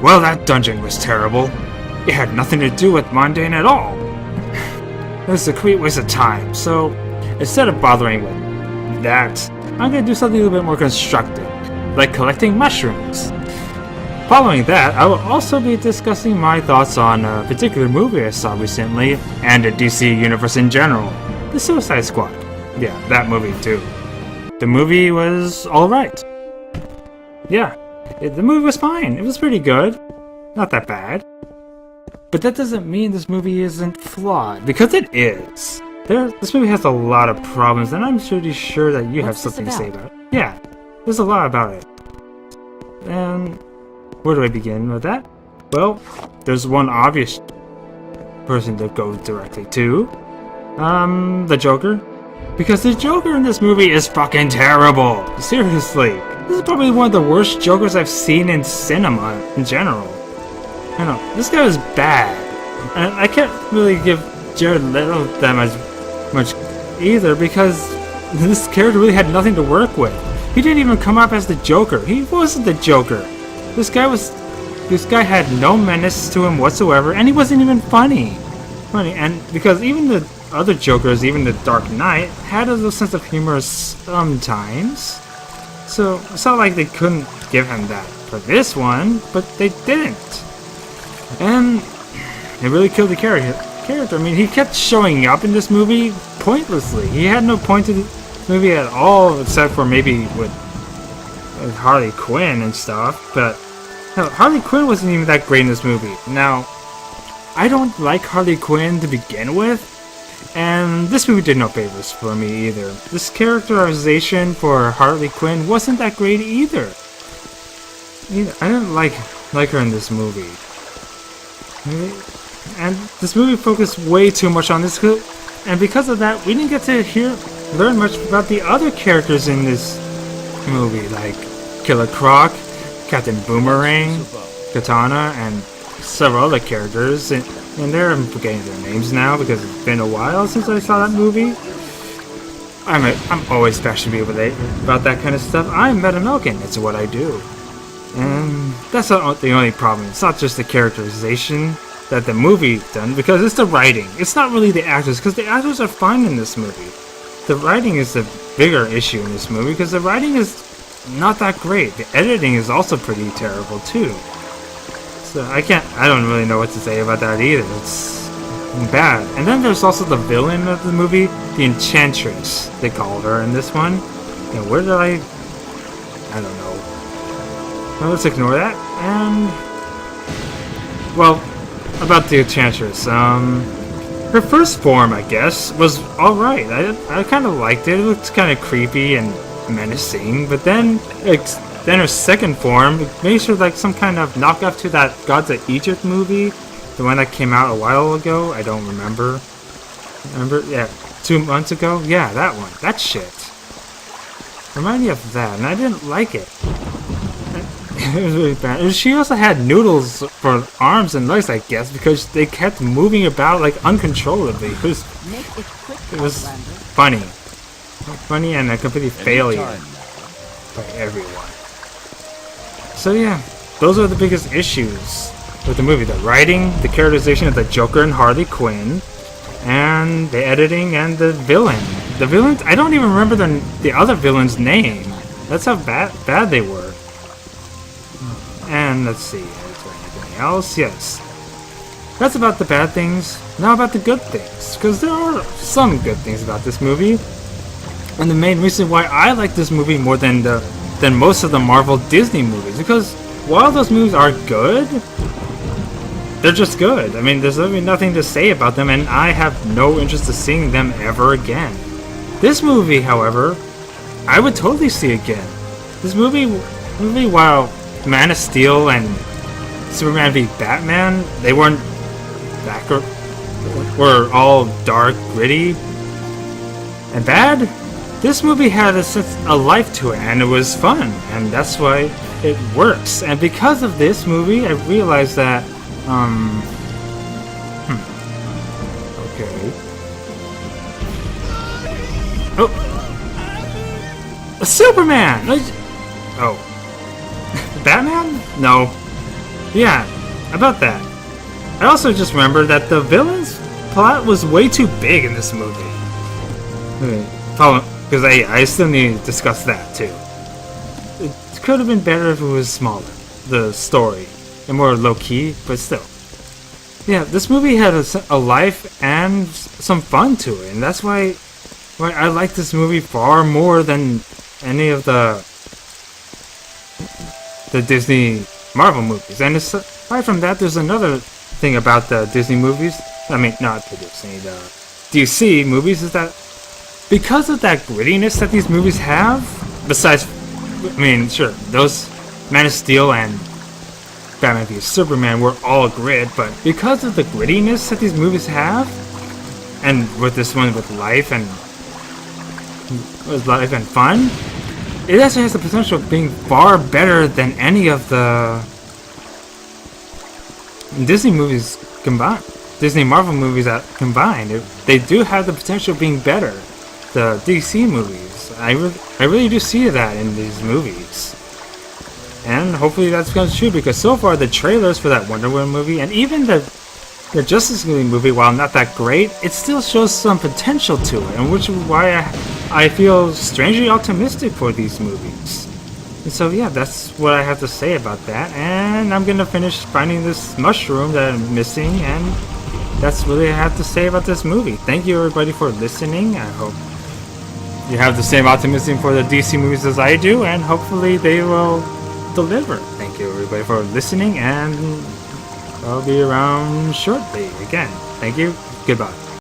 Well, that dungeon was terrible. It had nothing to do with mundane at all. It was a complete waste of time, so instead of bothering with that, I'm gonna do something a little bit more constructive, like collecting mushrooms. Following that, I will also be discussing my thoughts on a particular movie I saw recently, and the DC universe in general, the Suicide Squad. Yeah, that movie too. The movie was alright. Yeah, the movie was fine. It was pretty good. Not that bad. But that doesn't mean this movie isn't flawed, because it is. This movie has a lot of problems, and I'm pretty sure that you have something to say about it. Yeah, there's a lot about it. And where do I begin with that? Well, there's one obvious person to go directly to. The Joker. Because the Joker in this movie is fucking terrible. Seriously. This is probably one of the worst Jokers I've seen in cinema in general. I know, this guy was bad. And I can't really give Jared Leto that much either, because this character really had nothing to work with. He didn't even come up as the Joker. He wasn't the Joker. This guy had no menace to him whatsoever, and he wasn't even funny. And because even the other Jokers, even the Dark Knight, had a little sense of humor sometimes. So it's not like they couldn't give him that for this one, but they didn't. And it really killed the character. I mean, he kept showing up in this movie pointlessly. He had no point to the movie at all, except for maybe with Harley Quinn and stuff. But hell, Harley Quinn wasn't even that great in this movie. Now, I don't like Harley Quinn to begin with, and this movie did no favors for me either. This characterization for Harley Quinn wasn't that great either. I didn't like her in this movie. And this movie focused way too much on this, and because of that, we didn't get to learn much about the other characters in this movie, like Killer Croc, Captain Boomerang, Katana, and several other characters. And I'm forgetting their names now because it's been a while since I saw that movie. I'm always passionate about that kind of stuff. I'm Meta American. It's what I do. And that's not the only problem. It's not just the characterization that the movie done, because it's the writing. It's not really the actors, because the actors are fine in this movie. The writing is the bigger issue in this movie, because the writing is not that great. The editing is also pretty terrible too. So I don't really know what to say about that either. It's bad. And then there's also the villain of the movie, the Enchantress, they call her in this one. And where did I don't know. Well, let's ignore that. And well, about the Enchantress, her first form, I guess, was alright. I kind of liked it. It looked kind of creepy and menacing, but then her second form made her like some kind of knockoff to that Gods of Egypt movie, the one that came out a while ago. I don't remember. Yeah, 2 months ago? Yeah, that one. That shit. Remind me of that, and I didn't like it. It was really bad. And she also had noodles for arms and legs, I guess, because they kept moving about like uncontrollably. It was funny. Funny and a complete failure by everyone. So yeah, those are the biggest issues with the movie. The writing, the characterization of the Joker and Harley Quinn, and the editing and the villain. The villains, I don't even remember the other villain's name. That's how bad they were. And let's see, is there anything else? Yes. That's about the bad things. Now about the good things, because there are some good things about this movie. And the main reason why I like this movie more than most of the Marvel Disney movies, because while those movies are good, they're just good. I mean, there's really nothing to say about them, and I have no interest in seeing them ever again. This movie, however, I would totally see again. This movie while Man of Steel and Superman v Batman, they weren't that good, were all dark, gritty, and bad. This movie had a life to it, and it was fun, and that's why it works. And because of this movie, I realized that, okay. Oh! Superman! Oh. Batman? No. Yeah, about that. I also just remembered that the villain's plot was way too big in this movie. Because I still need to discuss that too. It could have been better if it was smaller, the story, and more low-key, but still. Yeah, this movie had a life and some fun to it, and that's why I like this movie far more than any of the Disney Marvel movies. And aside from that, there's another thing about the Disney movies. I mean, not the Disney, the DC movies, is that because of that grittiness that these movies have, besides, I mean, sure, those Man of Steel and Batman v Superman were all grit, but because of the grittiness that these movies have, and with this one with life and fun, it actually has the potential of being far better than any of the Disney movies combined. Disney Marvel movies that combined, they do have the potential of being better. The DC movies, I really do see that in these movies. And hopefully that's becomes true, because so far the trailers for that Wonder Woman movie and even the Justice League movie, while not that great, it still shows some potential to it, and which is why I feel strangely optimistic for these movies. And so yeah, that's what I have to say about that, and I'm gonna finish finding this mushroom that I'm missing, and that's really I have to say about this movie. Thank you everybody for listening. I hope you have the same optimism for the DC movies as I do, and hopefully they will deliver. Thank you everybody for listening, and I'll be around shortly again. Thank you. Goodbye.